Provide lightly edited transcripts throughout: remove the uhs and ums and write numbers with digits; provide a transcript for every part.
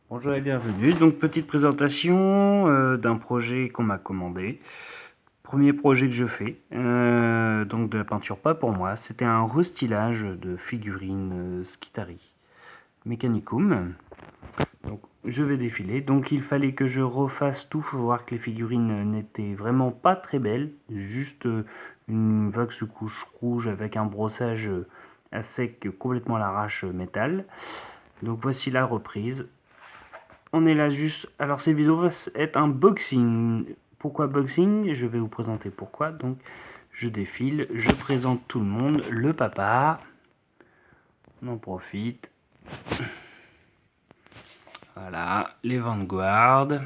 Bonjour et bienvenue. Donc petite présentation d'un projet qu'on m'a commandé. Premier projet que je fais, donc de la peinture pas pour moi. C'était un restylage de figurines Skitari Mechanicum. Donc je vais défiler. Donc il fallait que je refasse tout. Faut voir que les figurines n'étaient vraiment pas très belles. Juste une vague sous couche rouge avec un brossage à sec complètement à l'arrache métal. Donc voici la reprise. On est là juste. Alors cette vidéo va être un boxing. Pourquoi boxing? Je vais vous présenter pourquoi. Donc je défile, je présente tout le monde. Le papa. On en profite. Voilà. Les Vanguard.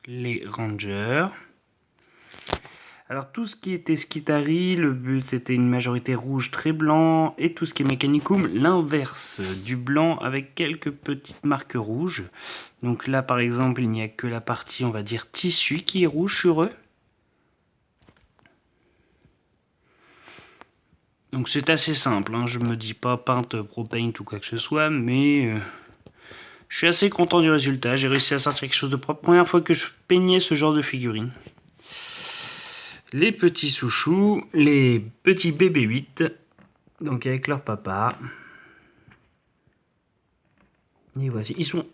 Les Rangers. Alors tout ce qui était Skitari, le but c'était une majorité rouge très blanc, et tout ce qui est Mechanicum, l'inverse du blanc avec quelques petites marques rouges. Donc là par exemple il n'y a que la partie on va dire tissu qui est rouge sur eux. Donc c'est assez simple, hein. Je me dis pas peinte pro paint ou quoi que ce soit, mais je suis assez content du résultat, j'ai réussi à sortir quelque chose de propre. Première fois que je peignais ce genre de figurine. Les petits souchous, les petits bébés 8, donc avec leur papa. Et voici, ils sont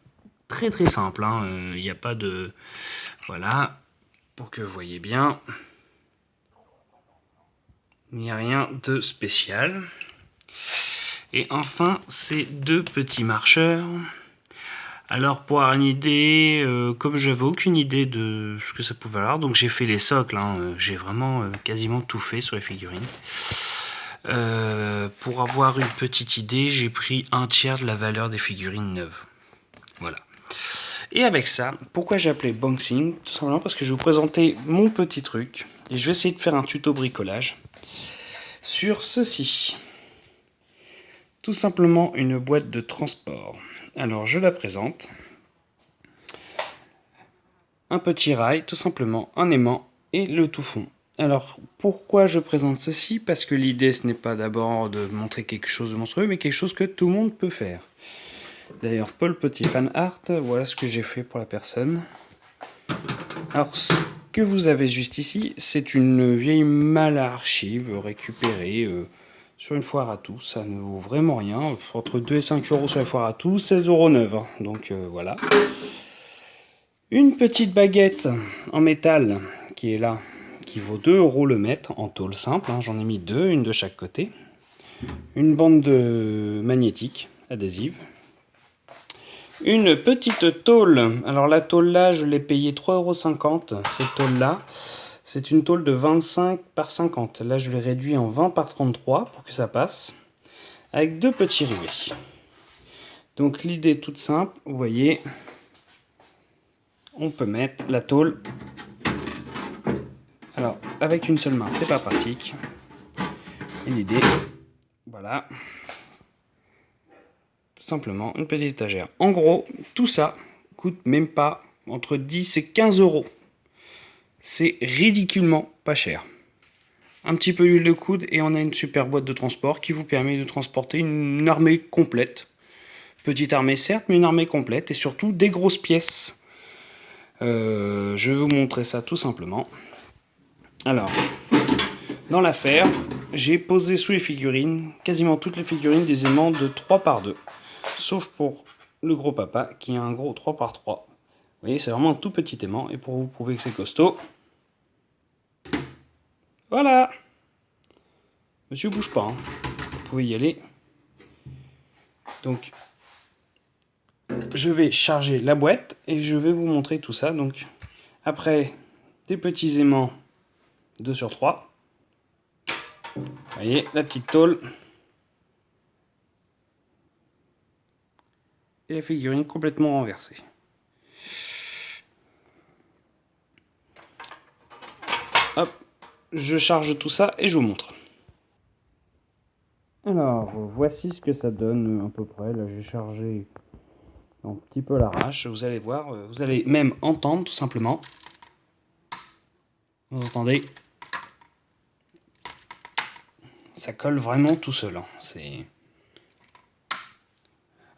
très très simples, hein. Il n'y a pas de... Voilà, pour que vous voyez bien. Il n'y a rien de spécial. Et enfin, ces deux petits marcheurs. Alors pour avoir une idée, comme j'avais aucune idée de ce que ça pouvait avoir, donc j'ai fait les socles, hein, j'ai vraiment quasiment tout fait sur les figurines. Pour avoir une petite idée, j'ai pris un tiers de la valeur des figurines neuves. Voilà. Et avec ça, pourquoi j'ai appelé boxing? Tout simplement parce que je vais vous présenter mon petit truc. Et je vais essayer de faire un tuto bricolage sur ceci. Tout simplement une boîte de transport. Alors je la présente. Un petit rail, tout simplement, un aimant et le tout fond. Alors pourquoi je présente ceci? Parce que l'idée ce n'est pas d'abord de montrer quelque chose de monstrueux, mais quelque chose que tout le monde peut faire. D'ailleurs, Paul Petit Fan Art, voilà ce que j'ai fait pour la personne. Alors, ce que vous avez juste ici, c'est une vieille malle à archives récupérée sur une foire à tout. Ça ne vaut vraiment rien. Entre 2 et 5 euros sur la foire à tout, 16,09 €. Donc voilà. Une petite baguette en métal qui est là, qui vaut 2 € le mètre en tôle simple. Hein. J'en ai mis deux, une de chaque côté. Une bande de magnétique adhésive. Une petite tôle. Alors la tôle là, je l'ai payée 3,50 €. Cette tôle là, c'est une tôle de 25 par 50. Là, je l'ai réduit en 20 par 33 pour que ça passe. Avec deux petits rivets. Donc l'idée est toute simple. Vous voyez, on peut mettre la tôle. Alors avec une seule main, c'est pas pratique. Et l'idée, voilà. Tout simplement une petite étagère. En gros, tout ça coûte même pas entre 10 et 15 €. C'est ridiculement pas cher. Un petit peu d'huile de coude et on a une super boîte de transport qui vous permet de transporter une armée complète. Petite armée certes, mais une armée complète et surtout des grosses pièces. Je vais vous montrer ça tout simplement. Alors, dans l'affaire, j'ai posé sous les figurines, quasiment toutes les figurines, des aimants de 3 par 2. Sauf pour le gros papa qui a un gros 3 par 3. Vous voyez, c'est vraiment un tout petit aimant. Et pour vous prouver que c'est costaud, voilà. Monsieur bouge pas, hein. Vous pouvez y aller. Donc, je vais charger la boîte et je vais vous montrer tout ça. Donc, après, des petits aimants 2 sur 3. Vous voyez, la petite tôle. Et la figurine complètement renversée. Hop, je charge tout ça et je vous montre. Alors, voici ce que ça donne à peu près. Là, j'ai chargé un petit peu l'arrache. Vous allez voir, vous allez même entendre tout simplement. Vous entendez? Ça colle vraiment tout seul. Hein.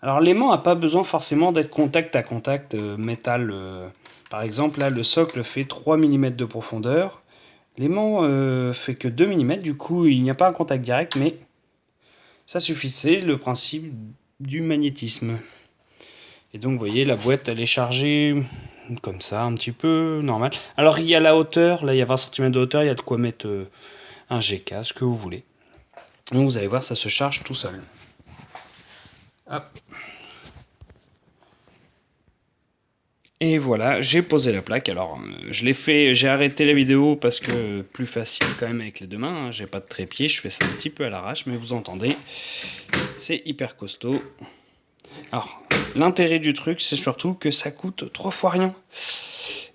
Alors l'aimant n'a pas besoin forcément d'être contact à contact métal. Par exemple, là, le socle fait 3 mm de profondeur. L'aimant fait que 2 mm, du coup, il n'y a pas un contact direct, mais ça suffit, c'est le principe du magnétisme. Et donc, vous voyez, la boîte, elle est chargée comme ça, un petit peu normal. Alors, il y a la hauteur, là, il y a 20 cm de hauteur, il y a de quoi mettre un GK, ce que vous voulez. Donc, vous allez voir, ça se charge tout seul. Hop. Et voilà, j'ai posé la plaque. Alors, je l'ai fait, j'ai arrêté la vidéo parce que plus facile quand même avec les deux mains. Hein. J'ai pas de trépied, je fais ça un petit peu à l'arrache, mais vous entendez, c'est hyper costaud. Alors, l'intérêt du truc, c'est surtout que ça coûte 3 fois rien.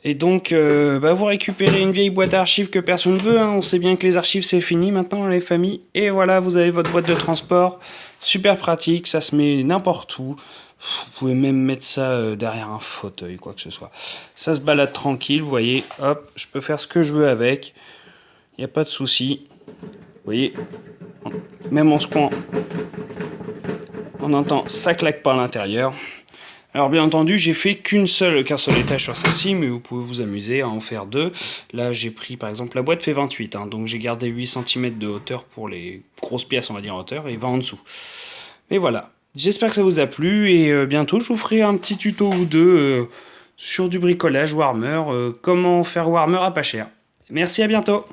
Et donc, vous récupérez une vieille boîte d'archives que personne ne veut. Hein. On sait bien que les archives, c'est fini maintenant, les familles. Et voilà, vous avez votre boîte de transport. Super pratique, ça se met n'importe où. Vous pouvez même mettre ça derrière un fauteuil, quoi que ce soit. Ça se balade tranquille, vous voyez. Hop, je peux faire ce que je veux avec. Il n'y a pas de souci. Vous voyez, même en secouant, on entend, ça claque pas à l'intérieur. Alors bien entendu, j'ai fait qu'un seul étage sur celle-ci, mais vous pouvez vous amuser à en faire deux. Là, j'ai pris, par exemple, la boîte fait 28, hein, donc j'ai gardé 8 cm de hauteur pour les grosses pièces, on va dire, en hauteur, et 20 en dessous. Et voilà. J'espère que ça vous a plu, et bientôt, je vous ferai un petit tuto ou deux sur du bricolage Warmer, comment faire Warmer à pas cher. Merci, à bientôt.